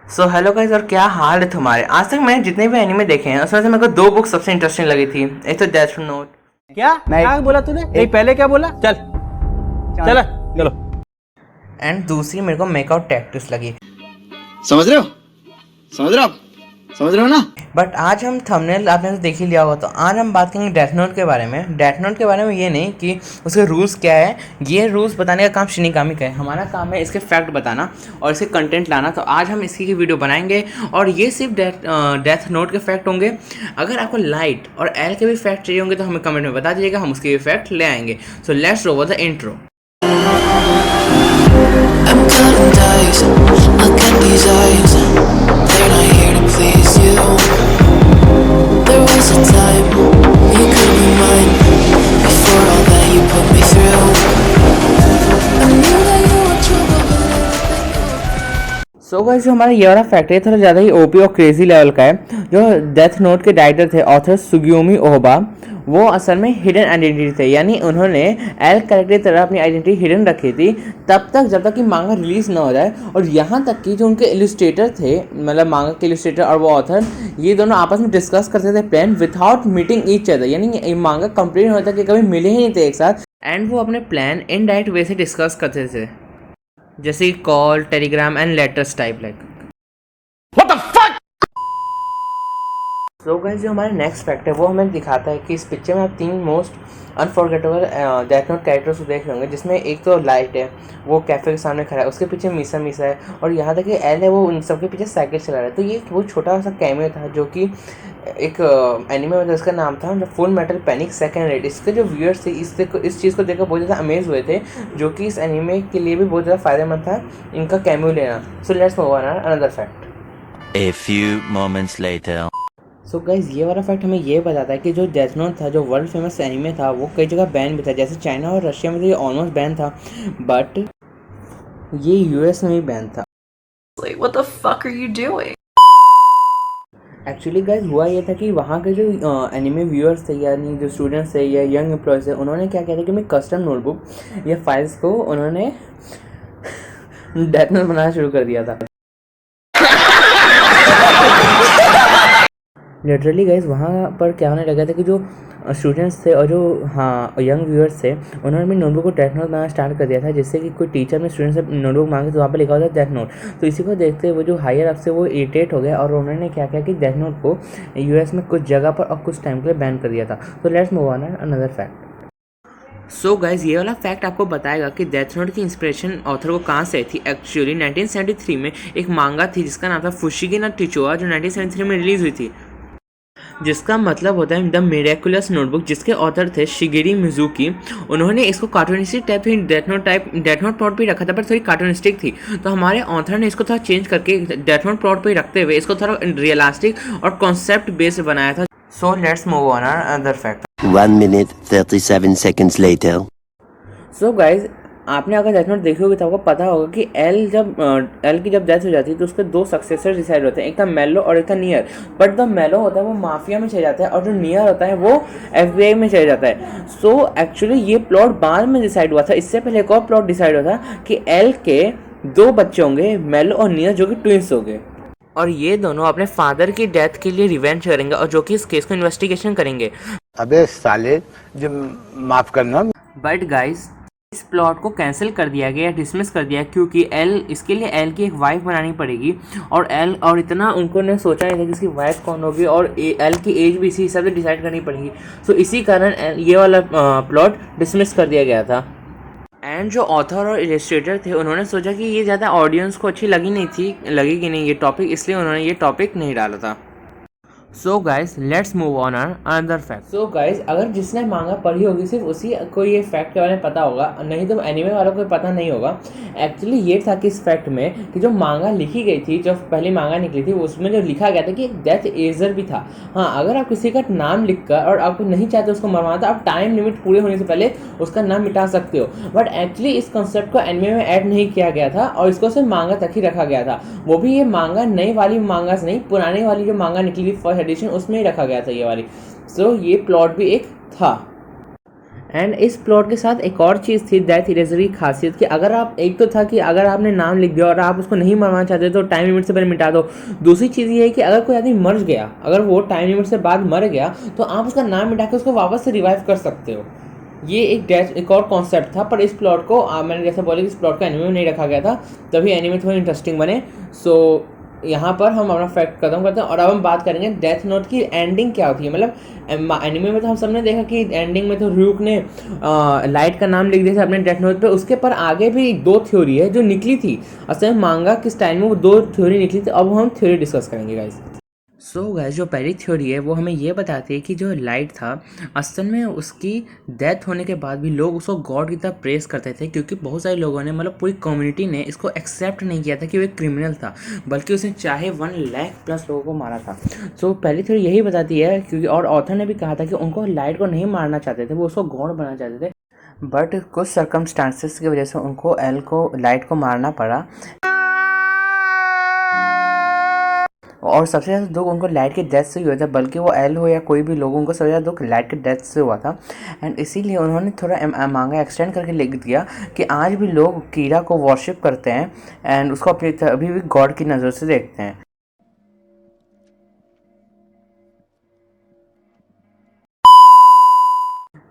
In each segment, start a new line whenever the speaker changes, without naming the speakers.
So hello guys, और क्या हाल है तुम्हारे। आज तक मैंने जितने भी एनिमे देखे हैं उसमें से मेरे को दो बुक सबसे इंटरेस्टिंग लगी थी। एक तो डेथ नोट।
क्या क्या बोला तूने? नहीं, पहले क्या बोला? चल चल चलो।
एंड दूसरी मेरे को मेकआउट टैक्टिस लगी।
समझ रहे हो? समझ रहे हो आप? समझ रहे हो ना?
बट आज हम थंबनेल आपने तो देख ही लिया होगा, तो आज हम बात करेंगे डेथ नोट के बारे में। डेथ नोट के बारे में ये नहीं कि उसके रूल्स क्या है, ये रूल्स बताने का काम शिनिगामी का है। हमारा काम है इसके फैक्ट बताना और इसके कंटेंट लाना। तो आज हम इसकी की वीडियो बनाएंगे और ये सिर्फ डेथ नोट के फैक्ट होंगे। अगर आपको लाइट और एल के भी फैक्ट चाहिए होंगे तो हमें कमेंट में बता दीजिएगा, हम उसके भी फैक्ट ले आएंगे। So let's over the intro.
I'm cutting dice, look in these eyes. They're not here to please you. There was a time you could be mine. Before all that you put me through, I knew that you were trouble, but everything.
So guys, जो हमारा ये वाला fact है थोड़ा ज़्यादा ही OP और crazy level का है। जो डेथ नोट के राइटर थे, ऑथर सुगियोमी ओहबा, वो असल में हिडन आइडेंटिटी थे। यानी उन्होंने एल कैरेक्टर की तरह अपनी आइडेंटिटी हिडन रखी थी तब तक जब तक कि मांगा रिलीज़ ना हो जाए। और यहाँ तक कि जो उनके इलस्ट्रेटर थे, मतलब मांगा के इलस्ट्रेटर और वो ऑथर, ये दोनों आपस में डिस्कस करते थे plan without meeting each other. यानी ये मांगा कंप्लीट होता कि कभी मिले ही नहीं थे एक साथ, एंड वो अपने प्लान इनडायरेक्ट वे से डिस्कस करते थे, जैसे call, Telegram and letters type like. So guys, जो हमारा नेक्स्ट फैक्ट है वो हमें दिखाता है कि इस पिक्चर में आप तीन most unforgettable death note characters को देख रहे होंगे, जिसमें एक तो लाइट है, वो कैफे के सामने खड़ा है, उसके पीछे मीसा मीसा है, और यहाँ तक कि एल है, वो उन सबके पीछे साइकिल चला रहा है। तो ये वो छोटा सा कैमियो था जो कि एक एनिमे में था, इसका नाम था full metal panic second red. इसके जो व्यूअर्स थे इस चीज़ को देखकर बहुत ज़्यादा अमेज हुए थे, जो कि इस एनिमे के लिए भी बहुत ज़्यादा फायदेमंद था इनका कैमियो लेना। So let's move on another fact.
A few moments later.
So guys, ये वाला फैक्ट हमें ये बताता है कि जो डेथ नोट था, जो वर्ल्ड फेमस एनिमे था, वो कई जगह बैन भी था। जैसे चाइना और रशिया में तो ये ऑलमोस्ट बैन था, बट ये यूएस में भी बैन था।
Like, what the fuck are you doing?
Actually guys हुआ ये था कि वहाँ के जो एनिमे व्यूअर्स थे, यानी जो स्टूडेंट्स थे या यंग एम्प्लॉयज़ थे, उन्होंने क्या किया था कि मैं कस्टम नोटबुक या फाइल्स को उन्होंने डेथ नोट बनाना शुरू कर दिया था। लिटरली गाइज वहाँ पर क्या होने लगा था कि जो स्टूडेंट्स थे और जो यंग व्यूअर्स थे, उन्होंने भी नोटबुक को डेथ नोट बनाना स्टार्ट कर दिया था, जिससे कि कोई टीचर में स्टूडेंट से नोटबुक मांगे तो वहाँ पर लिखा होता है डेथ नोट। तो इसी को देखते हुए जो हायर अप से वो इरिटेट हो गया और उन्होंने क्या किया कि डेथ नोट को यूएस में कुछ जगह पर और कुछ टाइम के लिए बैन कर दिया था। तो let's move on another fact. So guys, ये वाला फैक्ट आपको बताएगा कि डेथ नोट की इंस्पिरेशन ऑथर को कहाँ से आई थी। एक्चुअली 1973 में एक मांगा थी जिसका नाम था फुशिगी ना टिचोआ, जो 1973 में रिलीज हुई थी, जिसका मतलब होता है द मिरेकुलस नोटबुक, जिसके ऑथर थे शिगेरी मिजुकी। उन्होंने इसको कार्टूनिस्टिक टाइप ही डेथ नोट प्लॉट पे रखा था, पर थोड़ी कार्टूनिस्टिक थी। तो हमारे ऑथर ने इसको थोड़ा चेंज करके डेथ नोट प्लॉट पे रखते हुए इसको थोड़ा रियलिस्टिक और कॉन्सेप्ट बेस्ड बनाया था। So let's move on another fact.
1 minute 37 seconds later.
So guys, आपने अगर डेथ नोट देखी होगी तो आपको पता होगा कि एल की जब डेथ हो जाती है तो उसके दो सक्सेसर डिसाइड होते हैं, एक था मेलो और एक था नियर। बट द मेलो होता है वो माफिया में चले जाता है और जो नियर होता है वो एफबीआई में चले जाता है। सो एक्चुअली ये प्लॉट बाद में डिसाइड हुआ था। इससे पहले एक और प्लॉट डिसाइड हुआ था कि एल के दो बच्चे होंगे, मेलो और नियर, जो कि ट्विंस होंगे, और ये दोनों अपने फादर की डेथ के लिए रिवेंज करेंगे और जो कि इस केस को इन्वेस्टिगेशन करेंगे।
अबे साले, जो माफ करना।
बट गाइज, इस प्लॉट को कैंसिल कर दिया गया, डिसमिस कर दिया, क्योंकि इसके लिए एल की एक वाइफ बनानी पड़ेगी और इतना उनको ने सोचा नहीं था कि इसकी वाइफ कौन होगी, और एल की एज भी इसी हिसाब से डिसाइड करनी पड़ेगी। सो इसी कारण ये वाला प्लॉट डिसमिस कर दिया गया था। एंड जो ऑथर और इलस्ट्रेटर थे उन्होंने सोचा कि ये ज़्यादा ऑडियंस को अच्छी लगेगी नहीं ये टॉपिक, इसलिए उन्होंने ये टॉपिक नहीं डाला था। So guys, let's move on another fact. So guys, अगर जिसने मांगा पढ़ी होगी सिर्फ उसी को ये फैक्ट के बारे में पता होगा, नहीं तो एनिमे वालों को पता नहीं होगा। एक्चुअली ये था कि इस फैक्ट में कि जो मांगा लिखी गई थी, जो पहली मांगा निकली थी, उसमें जो लिखा गया था कि एक डेथ एजर भी था। हाँ, अगर आप किसी का नाम लिखकर और आपको नहीं चाहते उसको मरवाना तो आप टाइम लिमिट पूरे होने से पहले उसका नाम मिटा सकते हो। बट एक्चुअली इस कॉन्सेप्ट को एनिमे में ऐड नहीं किया गया था और इसको सिर्फ मांगा तक ही रखा गया था। वो भी ये मांगा नई वाली मांगा से नहीं, पुरानी वाली जो मांगा निकली थी फर्स्ट एडिशन, उसमें ही रखा गया था ये वाली। सो ये प्लॉट भी एक था। एंड इस प्लॉट के साथ एक और चीज़ थी डेथ इरेजर की खासियत कि अगर आप, एक तो था कि अगर आपने नाम लिख दिया और आप उसको नहीं मरवाना चाहते तो टाइम लिमिट से पहले मिटा दो। दूसरी चीज़ ये है कि अगर कोई आदमी मर गया, अगर वो टाइम लिमिट से बाद मर गया तो आप उसका नाम मिटा के उसको वापस से रिवाइव कर सकते हो। ये एक और कॉन्सेप्ट था, पर इस प्लॉट को मैंने जैसे बोला कि इस प्लॉट को एनिमे में नहीं रखा गया था, तभी एनिमे थोड़ा इंटरेस्टिंग बने। सो यहाँ पर हम अपना फैक्ट खत्म करते हैं और अब हम बात करेंगे डेथ नोट की एंडिंग क्या होती है। मतलब एनिमे में तो हम सबने देखा कि एंडिंग में तो र्यूक ने लाइट का नाम लिख दिया था अपने डेथ नोट पे। उसके पर आगे भी 2 थ्योरी है जो निकली थी, असल में मांगा के स्टाइल में वो 2 थ्योरी निकली थी। अब हम थ्योरी डिस्कस करेंगे गाइस। सो गाइस, जो पहली थ्योरी है वो हमें ये बताती है कि जो लाइट था असल में उसकी डेथ होने के बाद भी लोग उसको गॉड की तरह प्रेस करते थे, क्योंकि बहुत सारे लोगों ने, मतलब पूरी कम्युनिटी ने इसको एक्सेप्ट नहीं किया था कि वो एक क्रिमिनल था, बल्कि उसने चाहे 1 लाख प्लस लोगों को मारा था। सो पहली थ्योरी यही बताती है, क्योंकि और ऑथर ने भी कहा था कि उनको लाइट को नहीं मारना चाहते थे, वो उसको गॉड बनाना चाहते थे, बट कुछ सर्कमस्टांसेस की वजह से उनको लाइट को मारना पड़ा। और सबसे ज़्यादा दुख उनको लाइट के डेथ से ही हुआ था, बल्कि वो एल हो या कोई भी लोग, उनको सबसे ज़्यादा दुख लाइट के डेथ से हुआ था। एंड इसीलिए उन्होंने थोड़ा मांगा एक्सटेंड करके लिख दिया कि आज भी लोग कीड़ा को वर्शिप करते हैं एंड उसको अभी भी गॉड की नज़र से देखते हैं।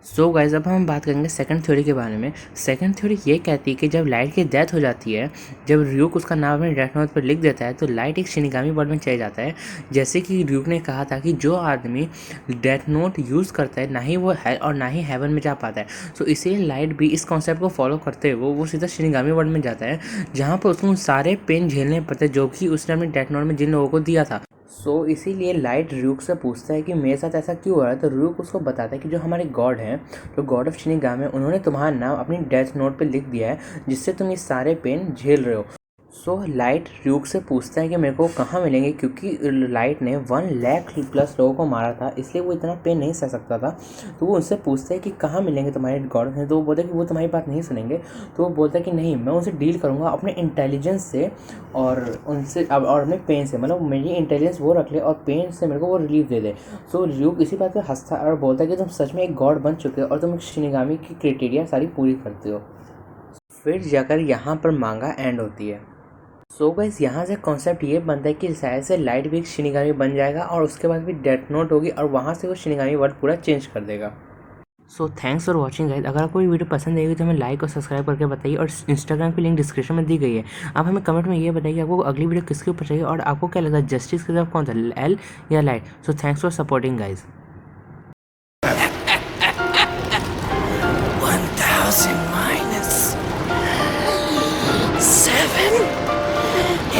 सो गाइस, अब हम बात करेंगे सेकंड थ्योरी के बारे में। सेकंड थ्योरी ये कहती है कि जब लाइट की डेथ हो जाती है, जब र्यूक उसका नाम अपने डेथ नोट पर लिख देता है, तो लाइट एक शिनिगामी वर्ल्ड में चले जाता है। जैसे कि र्यूक ने कहा था कि जो आदमी डेथ नोट यूज़ करता है, ना ही वो है और ना ही हेवन में जा पाता है। सो इसीलिए लाइट भी इस कॉन्सेप्ट को फॉलो करते हुए वो सीधा शिनिगामी वर्ल्ड में जाता है, जहाँ पर उसको सारे पेन झेलने पड़ते जो कि उसने अपने डेथ नोट में जिन लोगों को दिया था। सो इसीलिए लाइट र्यूक से पूछता है कि मेरे साथ ऐसा क्यों हो रहा है, तो र्यूक उसको बताता है कि जो हमारे गॉड हैं, जो गॉड ऑफ शिनिगामी, उन्होंने तुम्हारा नाम अपनी डेथ नोट पे लिख दिया है, जिससे तुम ये सारे पेन झेल रहे हो। सो लाइट र्यूक से पूछता है कि मेरे को कहाँ मिलेंगे, क्योंकि लाइट ने 1 लाख प्लस लोगों को मारा था, इसलिए वो इतना पेन नहीं सह सकता था। तो वो उनसे पूछता है कि कहाँ मिलेंगे तुम्हारे गॉड हैं, तो वो बोलता है कि वो तुम्हारी बात नहीं सुनेंगे। तो वो बोलता है कि नहीं, मैं उनसे डील करूँगा अपने इंटेलिजेंस से और उनसे और अपने पेन से, मतलब मेरी इंटेलिजेंस वो रख ले और पेन से मेरे को वो रिलीफ दे दे। सो र्यूक इसी बात पर हंसता और बोलता है कि तुम सच में एक गॉड बन चुके हो और तुम एक शिनिगामी की क्राइटेरिया सारी पूरी करते हो। फिर जाकर यहाँ पर मांगा एंड होती है। सो गाइस, यहाँ से कॉन्सेप्ट ये बनता है कि शायद से लाइट भी एक शिनिगामी बन जाएगा और उसके बाद भी डेथ नोट होगी और वहाँ से वो शिनिगामी वर्ल्ड पूरा चेंज कर देगा। So thanks for watching guys. अगर आपको ये वीडियो पसंद आएगी तो हमें लाइक और सब्सक्राइब करके बताइए, और इंस्टाग्राम की लिंक डिस्क्रिप्शन में दी गई है। आप हमें कमेंट में ये बताइए कि आपको अगली वीडियो किसके ऊपर चाहिए और आपको क्या लगता है, जस्टिस की तरफ कौन था, एल या light. So thanks for supporting guys.